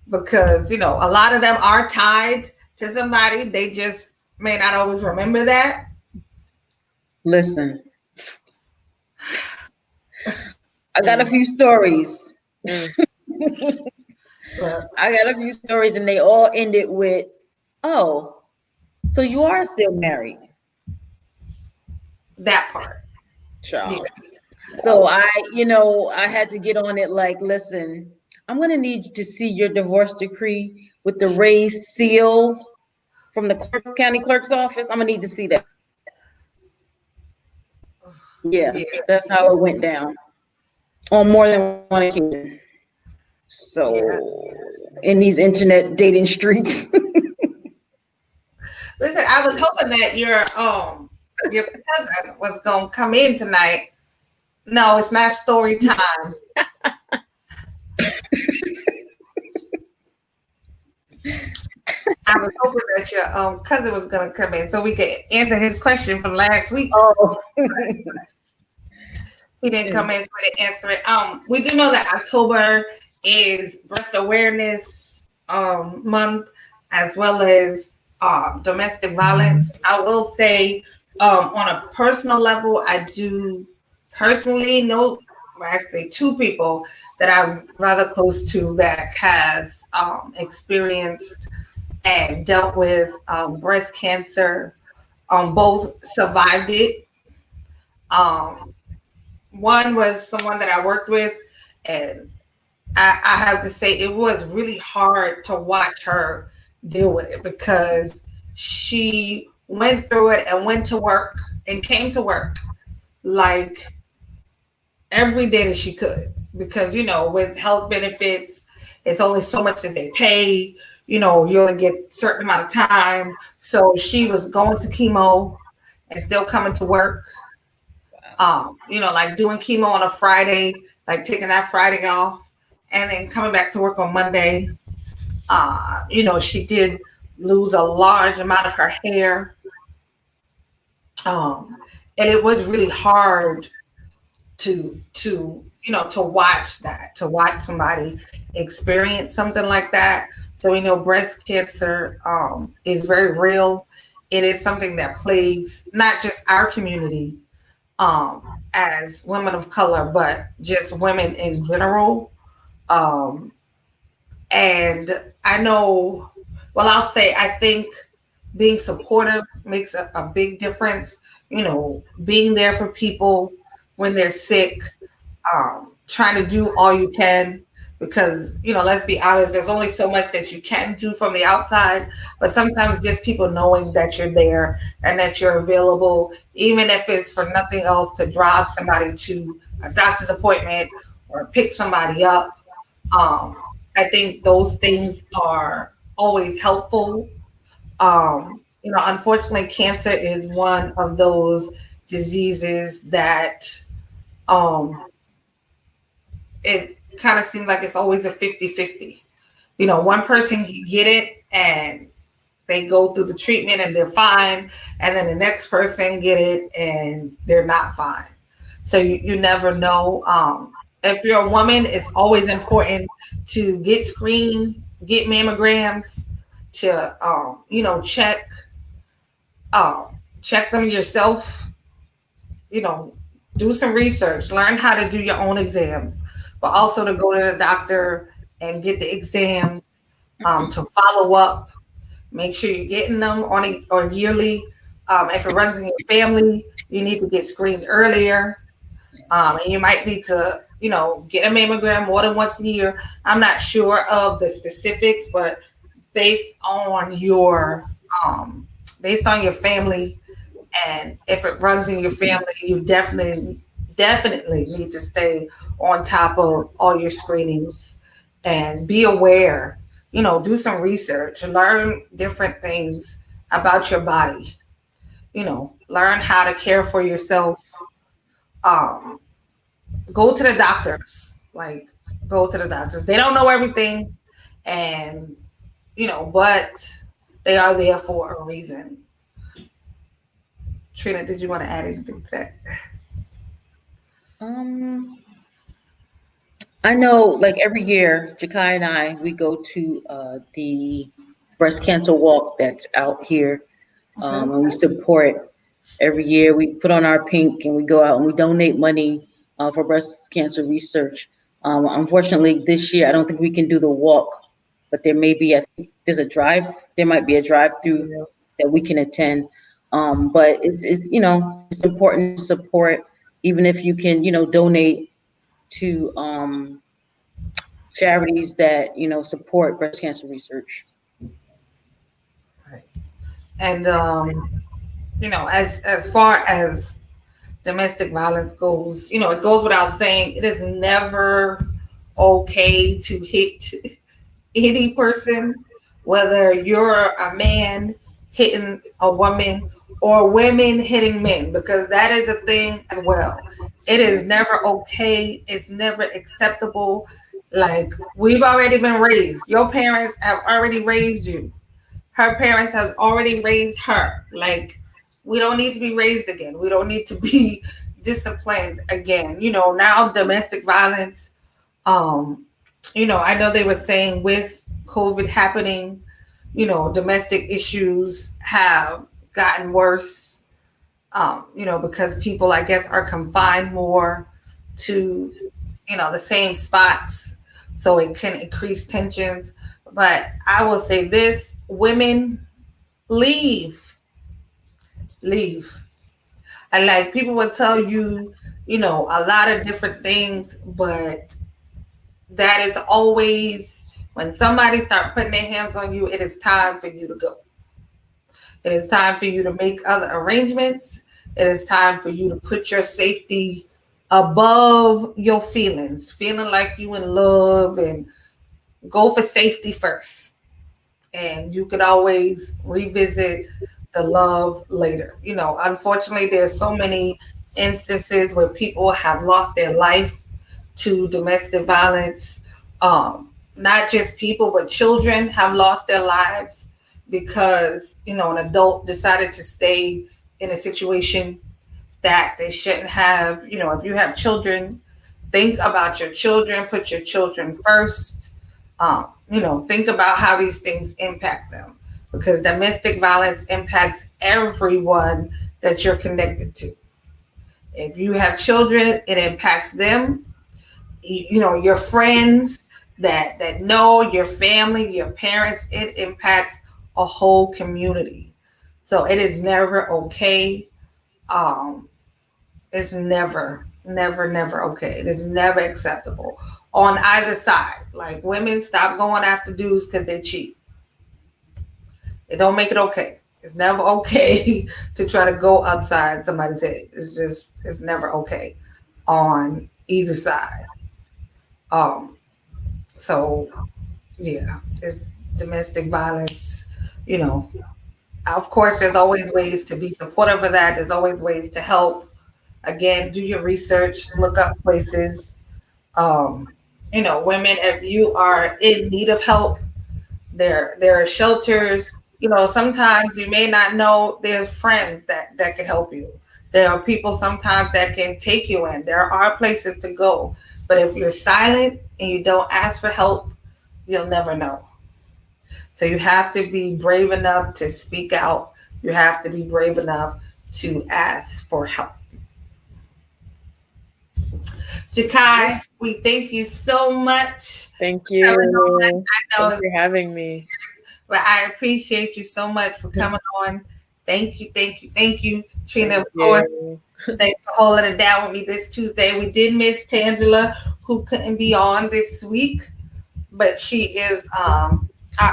because a lot of them are tied to somebody. They just may not always remember that. Listen, I got a few stories. I got a few stories, and they all ended with, "Oh, so you are still married." That part. Sure. Yeah. So I had to get on it. Like, listen, I'm gonna need to see your divorce decree with the raised seal from the county clerk's office. I'm gonna need to see that. Yeah, that's how it went down on more than one occasion. So, in these internet dating streets. Listen, I was hoping that your cousin was gonna come in tonight. No, it's not story time. I was hoping that your cousin was going to come in so we could answer his question from last week. Oh, He didn't come in, so we didn't answer it. We do know that October is Breast Awareness Month, as well as domestic violence. I will say, on a personal level, I do personally know, well, actually, two people that I'm rather close to that has experienced and dealt with breast cancer. Both survived it. Um, One was someone that I worked with, and I have to say it was really hard to watch her deal with it because she went through it and went to work and came to work like every day that she could because with health benefits it's only so much that they pay. You only get a certain amount of time, so she was going to chemo and still coming to work. Like doing chemo on a Friday, like taking that Friday off and then coming back to work on Monday. She did lose a large amount of her hair. And it was really hard to watch that, to watch somebody experience something like that. So we know breast cancer is very real. It is something that plagues not just our community, as women of color, but just women in general. Um, and I know, well, I'll say, I think being supportive makes a big difference. Being there for people when they're sick, trying to do all you can because let's be honest, there's only so much that you can do from the outside, but sometimes just people knowing that you're there and that you're available, even if it's for nothing else, to drive somebody to a doctor's appointment or pick somebody up. I think those things are always helpful. Unfortunately, cancer is one of those diseases that um, it kind of seems like it's always a 50-50. One person can get it and they go through the treatment and they're fine, and then the next person get it and they're not fine. So you never know. If you're a woman, it's always important to get screened, get mammograms, to check them yourself. you know, do some research, learn how to do your own exams, but also to go to the doctor and get the exams, to follow up. Make sure you're getting them on a or yearly. If it runs in your family, you need to get screened earlier. And you might need to, get a mammogram more than once a year. I'm not sure of the specifics, but based on your based on your family, and if it runs in your family, you definitely need to stay on top of all your screenings and be aware. Do some research, learn different things about your body. Learn how to care for yourself. Um, Go to the doctors. Like, go to the doctors. They don't know everything, and but they are there for a reason. Trina, did you want to add anything to that? Um, I know, like every year, Jakai and I, we go to the breast cancer walk that's out here, Okay. and we support every year. We put on our pink and we go out and we donate money for breast cancer research. Unfortunately, this year I don't think we can do the walk, but there may be. I think there's a drive. There might be a drive-through that we can attend. But it's it's important to support, even if you can donate to charities that support breast cancer research. Right. And as far as domestic violence goes, it goes without saying it is never okay to hit any person, whether you're a man hitting a woman or women hitting men, because that is a thing as well. It is never okay. It's never acceptable. Like, we've already been raised. Your parents have already raised you Her parents has already raised her. Like, we don't need to be raised again. We don't need to be disciplined again. Now domestic violence, um, I know they were saying with COVID happening, domestic issues have gotten worse, because people, I guess, are confined more to, the same spots. So it can increase tensions. But I will say this: women, leave, leave. And like, people will tell you, a lot of different things, but that is always when somebody start putting their hands on you, it is time for you to go. It is time for you to make other arrangements. It is time for you to put your safety above your feelings, feeling like you in love, and go for safety first. And you can always revisit the love later. Unfortunately, there's so many instances where people have lost their life to domestic violence. Not just people, but children have lost their lives because, an adult decided to stay in a situation that they shouldn't have. If you have children, think about your children, put your children first. Think about how these things impact them, because domestic violence impacts everyone that you're connected to. If you have children, it impacts them. Your friends that know, your family, your parents. It impacts a whole community. So it is never okay. Um, it's never okay. It is never acceptable on either side. Like, women, stop going after dudes because they cheat. It don't make it okay. It's never okay to try to go upside somebody's head. It's never okay on either side. Um, so yeah, it's domestic violence. You know, of course, there's always ways to be supportive of that. There's always ways to help. Again, do your research, look up places. Um, Women, if you are in need of help, there are shelters. Sometimes you may not know there's friends that can help you. There are people sometimes that can take you in. There are places to go. But if you're silent and you don't ask for help, you'll never know. So you have to be brave enough to speak out. You have to be brave enough to ask for help. Jakai, we thank you so much Thank for coming on. you. I Thanks know, for having me. but I appreciate you so much for coming on. Thank you, thank you, thank you, Trina. Thank Of course, you. thanks for holding it down with me this Tuesday. We did miss Tangela, who couldn't be on this week, but she is our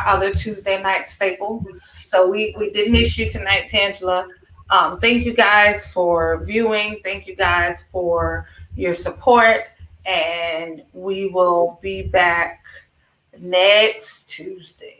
other Tuesday night staple. So we did miss you tonight, Tangela. Thank you guys for viewing. Thank you guys for your support. And we will be back next Tuesday.